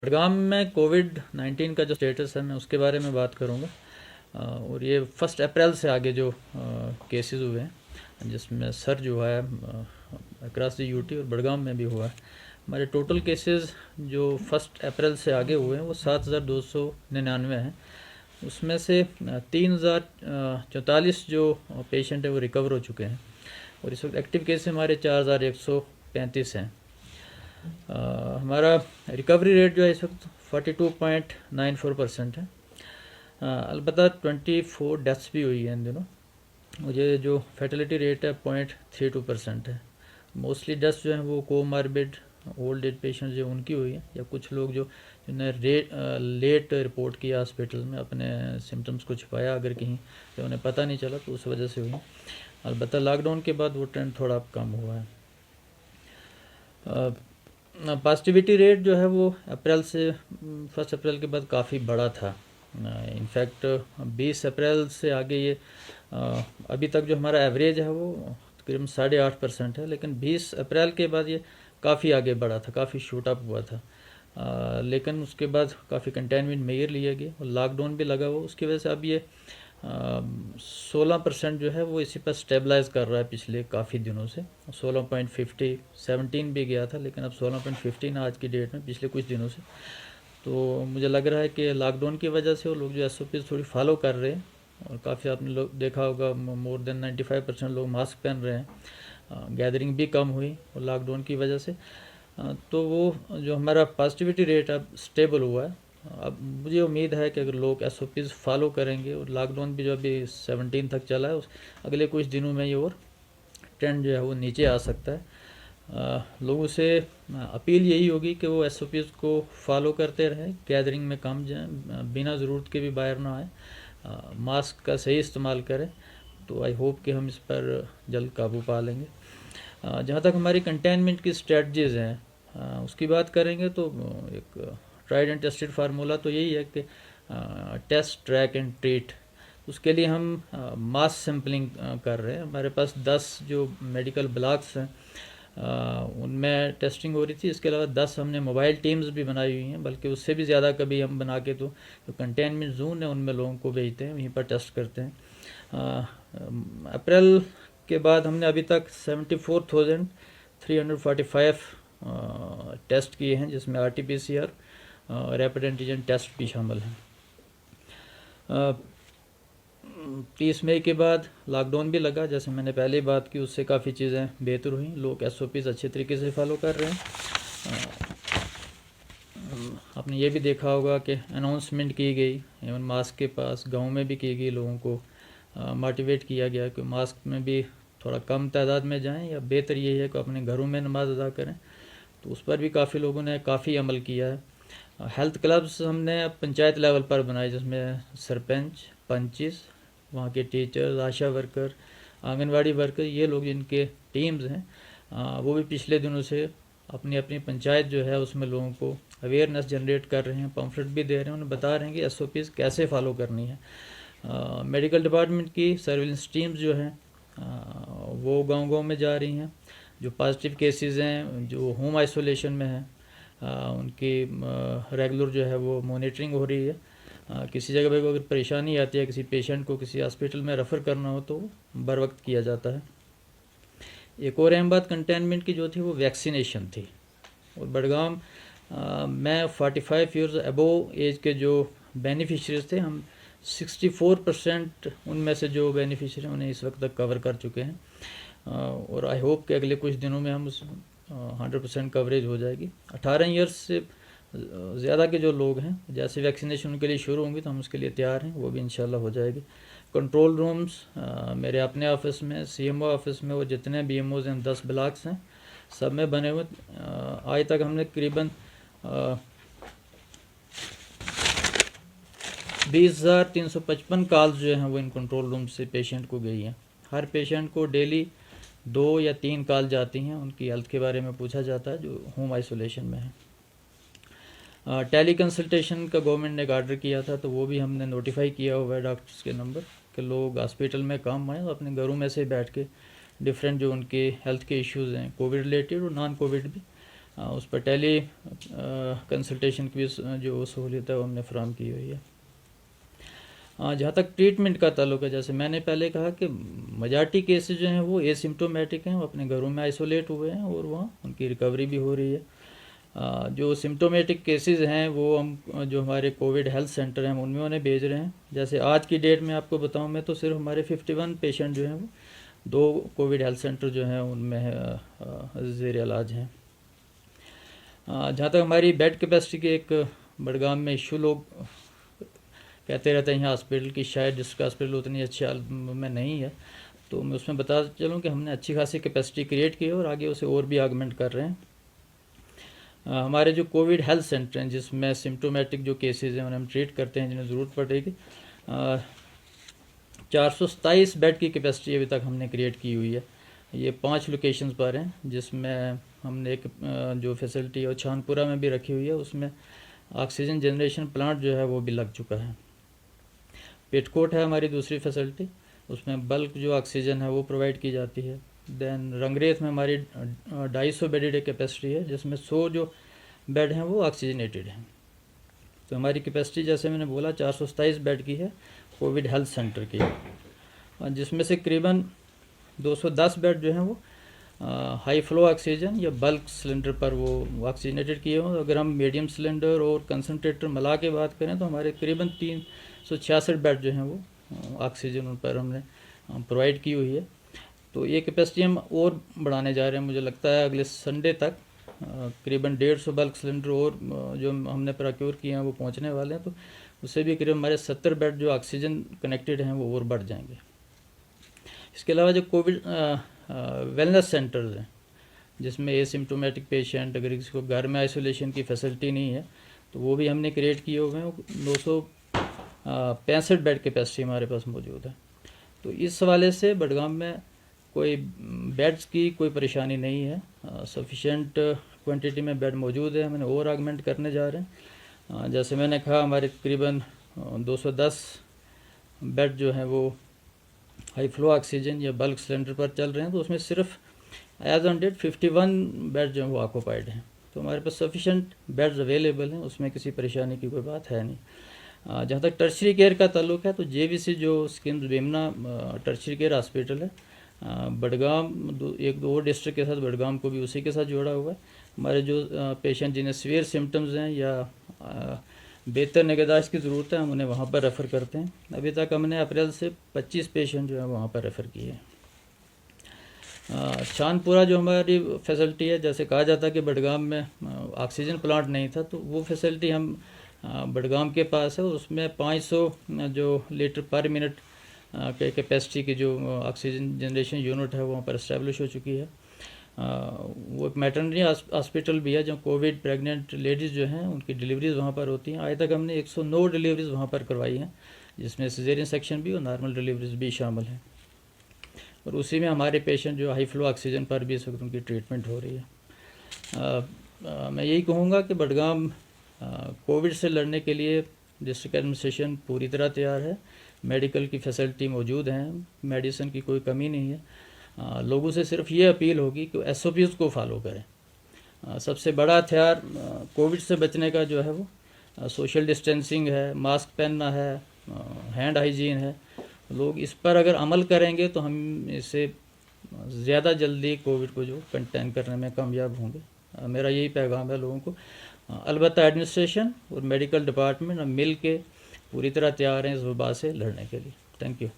बडगाम में कोविड-19 का जो स्टेटस है मैं उसके बारे में बात करूँगा। और ये 1 अप्रैल से आगे जो केसेस हुए हैं जिसमें सर्ज हुआ है अक्रॉस द यूटी और बडगाम में भी हुआ है। हमारे टोटल केसेस जो 1 अप्रैल से आगे हुए हैं वो 7,299 हैं। उसमें से 3,044 जो पेशेंट है वो रिकवर हो चुके हैं और इस वक्त एक्टिव केस हमारे 4,135 हैं। हमारा रिकवरी रेट जो है इस वक्त 42.94% है। अलबत्ता 24 डेथ्स भी हुई हैं इन दिनों। मुझे जो फैटिलिटी रेट है 0.32% है। मोस्टली डेथ्स जो हैं वो कोमार्बिड ओल्ड एज पेशेंट जो उनकी हुई है, या कुछ लोग जो जिन्होंने लेट रिपोर्ट किया हॉस्पिटल में, अपने सिम्टम्स को छुपाया अगर कहीं तो उन्हें पता नहीं चला तो उस वजह से हुई। अलबत्ता लॉकडाउन के बाद वो ट्रेंड थोड़ा कम हुआ है। पॉजिटिविटी रेट जो है वो अप्रैल से 1 अप्रैल के बाद काफ़ी बड़ा था। इनफैक्ट 20 अप्रैल से आगे ये अभी तक जो हमारा एवरेज है वो तकरीबन 8.5% है, लेकिन 20 अप्रैल के बाद ये काफ़ी आगे बढ़ा था, काफ़ी शूट अप हुआ था। लेकिन उसके बाद काफ़ी कंटेनमेंट मेजर लिए गए और लॉकडाउन भी लगा हुआ, उसकी वजह से अब ये 16% जो है वो इसी पर स्टेबलाइज कर रहा है पिछले काफ़ी दिनों से। 16.50 17 भी गया था, लेकिन अब 16.15 आज की डेट में पिछले कुछ दिनों से। तो मुझे लग रहा है कि लॉकडाउन की वजह से वो लोग जो SOPs थोड़ी फॉलो कर रहे हैं और काफ़ी आपने लोग देखा होगा मोर देन 95% लोग मास्क पहन रहे हैं। गैदरिंग भी कम हुई और लॉकडाउन की वजह से। तो वो जो हमारा पॉजिटिविटी रेट अब स्टेबल हुआ है। अब मुझे उम्मीद है कि अगर लोग SOPs फॉलो करेंगे और लॉकडाउन भी जो अभी 17 तक चला है, उस अगले कुछ दिनों में ये और ट्रेंड जो है वो नीचे आ सकता है। लोगों से अपील यही होगी कि वो SOPs को फॉलो करते रहें, गैदरिंग में कम जाएँ, बिना ज़रूरत के भी बाहर ना आए, मास्क का सही इस्तेमाल करें। तो आई होप कि हम इस पर जल्द काबू पा लेंगे। जहाँ तक हमारी कंटेनमेंट की स्ट्रेटजीज़ हैं उसकी बात करेंगे तो एक ट्राइड एंड टेस्टेड फार्मूला तो यही है कि टेस्ट, ट्रैक एंड ट्रीट। उसके लिए हम मास सैम्पलिंग कर रहे हैं। हमारे पास 10 जो मेडिकल ब्लॉक्स हैं उनमें टेस्टिंग हो रही थी। इसके अलावा 10 हमने मोबाइल टीम्स भी बनाई हुई हैं, बल्कि उससे भी ज़्यादा कभी हम बना के तो जो कंटेनमेंट जोन है उनमें लोगों को भेजते हैं, वहीं पर टेस्ट करते हैं। अप्रैल के बाद हमने अभी तक 74,345 टेस्ट किए हैं, जिसमें RT-PCR रैपिड एंटीजन टेस्ट भी शामिल हैं। 30 मई के बाद लॉकडाउन भी लगा, जैसे मैंने पहले बात की, उससे काफ़ी चीज़ें बेहतर हुई। लोग SOPs अच्छे तरीके से फॉलो कर रहे हैं। आपने ये भी देखा होगा कि अनाउंसमेंट की गई, इवन मास्क के पास गांव में भी की गई, लोगों को मोटिवेट किया गया कि मास्क में भी थोड़ा कम तादाद में जाएं, या बेहतर यही है कि अपने घरों में नमाज अदा करें। तो उस पर भी काफ़ी लोगों ने काफ़ी अमल किया है। हेल्थ क्लब्स हमने पंचायत लेवल पर बनाए, जिसमें सरपंच, पंचिस, वहाँ के टीचर्स, आशा वर्कर, आंगनवाड़ी वर्कर, ये लोग जिनके टीम्स हैं वो भी पिछले दिनों से अपनी अपनी पंचायत जो है उसमें लोगों को अवेयरनेस जनरेट कर रहे हैं, पम्फलेट भी दे रहे हैं, उन्हें बता रहे हैं कि SOPs कैसे फॉलो करनी है। मेडिकल डिपार्टमेंट की सर्विलेंस टीम्स जो हैं वो गांव-गांव में जा रही हैं। जो पॉजिटिव केसेस हैं, जो होम आइसोलेशन में हैं, उनकी रेगुलर जो है वो मॉनिटरिंग हो रही है। किसी जगह पर अगर परेशानी आती है, किसी पेशेंट को किसी हॉस्पिटल में रेफ़र करना हो तो बर वक्त किया जाता है। एक और अहम बात कंटेनमेंट की जो थी वो वैक्सीनेशन थी। और बडगाम में 45 ईयर्स अबोव एज के जो बेनिफिशरीज थे, हम 64% उनमें से जो बेनिफिशरी उन्हें इस वक्त तक कवर कर चुके हैं। और आई होप कि अगले कुछ दिनों में हम उस 100% कवरेज हो जाएगी। 18 ईयर्स से ज़्यादा के जो लोग हैं, जैसे वैक्सीनेशन उनके लिए शुरू होंगी तो हम उसके लिए तैयार हैं, वो भी इंशाल्लाह हो जाएगी। कंट्रोल रूम्स मेरे अपने ऑफिस में, CMO ऑफिस में, वो जितने BMOs हैं 10 ब्लॉक्स हैं, सब में बने हुए। आज तक हमने करीबन 20,355 कॉल्स जो हैं वो इन कंट्रोल रूम से पेशेंट को गई हैं। हर पेशेंट को डेली 2 या 3 कॉल जाती हैं, उनकी हेल्थ के बारे में पूछा जाता है जो होम आइसोलेशन में है। टेली कंसल्टेशन का गवर्नमेंट ने एक ऑर्डर किया था, तो वो भी हमने नोटिफाई किया हुआ है डॉक्टर्स के नंबर कि लोग हॉस्पिटल में काम आएँ, अपने घरों में से बैठ के डिफरेंट जो उनके हेल्थ के इश्यूज़ हैं, कोविड रिलेटेड और नॉन कोविड भी, उस पर टेली कंसल्टेशन की भी जो सहूलियत है वो हमने फराहम की हुई है। जहाँ तक ट्रीटमेंट का ताल्लुक है, जैसे मैंने पहले कहा कि मेजॉरिटी केसेस जो हैं वो एसिम्टोमेटिक हैं, वो अपने घरों में आइसोलेट हुए हैं और वहाँ उनकी रिकवरी भी हो रही है। जो सिम्टोमेटिक केसेस हैं वो हम जो हमारे कोविड हेल्थ सेंटर हैं उनमें उन्हें भेज रहे हैं। जैसे आज की डेट में आपको बताऊं मैं तो सिर्फ हमारे 51 पेशेंट जो हैं वो 2 कोविड हेल्थ सेंटर जो हैं उनमें ज़ेर इलाज हैं। जहाँ तक हमारी बेड कैपेसिटी के एक बड़गाम में इशू लोग कहते रहते हैं यहाँ हॉस्पिटल की शायद डिस्ट्रिक्ट हॉस्पिटल उतनी अच्छी हालत में नहीं है, तो मैं उसमें बता चलूँ कि हमने अच्छी खासी कैपेसिटी क्रिएट की है और आगे उसे और भी आगमेंट कर रहे हैं। हमारे जो कोविड हेल्थ सेंटर हैं जिसमें सिम्टोमेटिक जो केसेस हैं उन्हें हम ट्रीट करते हैं जिन्हें ज़रूरत पड़ेगी, 427 बेड की कैपेसिटी अभी तक हमने क्रिएट की हुई है। ये 5 लोकेशंस पर हैं, जिसमें हमने एक जो फैसिलिटी और छानपुरा में भी रखी हुई है, उसमें ऑक्सीजन जनरेशन प्लांट जो है वो भी लग चुका है। पेटकोट है हमारी दूसरी फैसिलिटी, उसमें बल्क जो ऑक्सीजन है वो प्रोवाइड की जाती है। देन रंगरेथ में हमारी 250 बेडेड कैपेसिटी है, जिसमें 100 जो बेड हैं वो ऑक्सीजनेटेड हैं। तो हमारी कैपेसिटी जैसे मैंने बोला 427 बेड की है कोविड हेल्थ सेंटर की, जिसमें से करीबन 210 बेड जो हैं वो हाई फ्लो ऑक्सीजन या बल्क सिलेंडर पर वो ऑक्सीजनेटेड किए हों। अगर हम मीडियम सिलेंडर और कंसनट्रेटर मिला के बात करें तो हमारे करीबन 366 बेड जो हैं वो ऑक्सीजन उन पर हमने प्रोवाइड की हुई है। तो ये कैपेसिटी हम और बढ़ाने जा रहे हैं, मुझे लगता है अगले संडे तक करीबन 150 बल्क सिलेंडर और जो हमने प्रोक्योर किए हैं वो पहुंचने वाले हैं, तो उससे भी करीब हमारे 70 बेड जो ऑक्सीजन कनेक्टेड हैं वो और बढ़ जाएंगे। इसके अलावा जो कोविड वेलनेस सेंटर्स हैं जिसमें एसिम्टोमेटिक पेशेंट अगर किसी को घर में आइसोलेशन की फैसिलिटी नहीं है तो वो भी हमने क्रिएट किए हुए हैं। 265 बेड कैपेसिटी हमारे पास मौजूद है। तो इस हवाले से बडगाम में कोई बेड्स की कोई परेशानी नहीं है, सफिशेंट क्वांटिटी में बेड मौजूद है, हमने और आगमेंट करने जा रहे हैं। जैसे मैंने कहा हमारे तकरीबन 210 बेड जो हैं वो हाई फ्लो ऑक्सीजन या बल्क सिलेंडर पर चल रहे हैं, तो उसमें सिर्फ एज ऑन डेट 51 बेड जो हैं वो ऑक्यूपाइड हैं। तो हमारे पास सफिशेंट बेड्स अवेलेबल हैं, उसमें किसी परेशानी की कोई बात है नहीं। जहाँ तक टर्शरी केयर का ताल्लुक है तो JVC जो schemes Bemina tertiary care hospital है बडगाम एक दो और डिस्ट्रिक्ट के साथ बडगाम को भी उसी के साथ जोड़ा हुआ है। हमारे जो पेशेंट जिन्हें सीवियर सिम्टम्स हैं या बेहतर निगहदाश्त की ज़रूरत है हम उन्हें वहाँ पर रेफ़र करते हैं। अभी तक हमने अप्रैल से 25 पेशेंट जो है वहाँ पर रेफ़र किए हैं। शानपुरा जो हमारी फैसिलिटी है, जैसे कहा जाता है कि बडगाम में ऑक्सीजन प्लांट नहीं था, तो वो फैसिलिटी हम बडगाम के पास है। उसमें 500 जो लीटर पर मिनट के कैपेसिटी की जो ऑक्सीजन जनरेशन यूनिट है वहाँ पर इस्टेब्लिश हो चुकी है। वो एक मैटरनिटी हॉस्पिटल भी है, जो कोविड प्रेग्नेंट लेडीज़ जो हैं उनकी डिलीवरीज़ वहाँ पर होती हैं। आज तक हमने 109 डिलीवरीज़ वहाँ पर करवाई हैं, जिसमें सिजेरियन सेक्शन भी और नॉर्मल डिलीवरीज़ भी शामिल हैं। और उसी में हमारे पेशेंट जो हाई फ्लो ऑक्सीजन पर भी इस वक्त उनकी ट्रीटमेंट हो रही है। मैं यही कहूँगा कि बडगाम कोविड से लड़ने के लिए डिस्ट्रिक्ट एडमिनिस्ट्रेशन पूरी तरह तैयार है। मेडिकल की फैसिलिटी मौजूद हैं, मेडिसिन की कोई कमी नहीं है। लोगों से सिर्फ ये अपील होगी कि SOPs को फॉलो करें। सबसे बड़ा हथियार कोविड से बचने का जो है वो सोशल डिस्टेंसिंग है, मास्क पहनना है, हैंड हाइजीन है। लोग इस पर अगर अमल करेंगे तो हम इससे ज़्यादा जल्दी कोविड को जो कंटेन करने में कामयाब होंगे। मेरा यही पैगाम है लोगों को। अलबत्ता एडमिनिस्ट्रेशन और मेडिकल डिपार्टमेंट मिल के पूरी तरह तैयार हैं इस वबा से लड़ने के लिए। Thank you.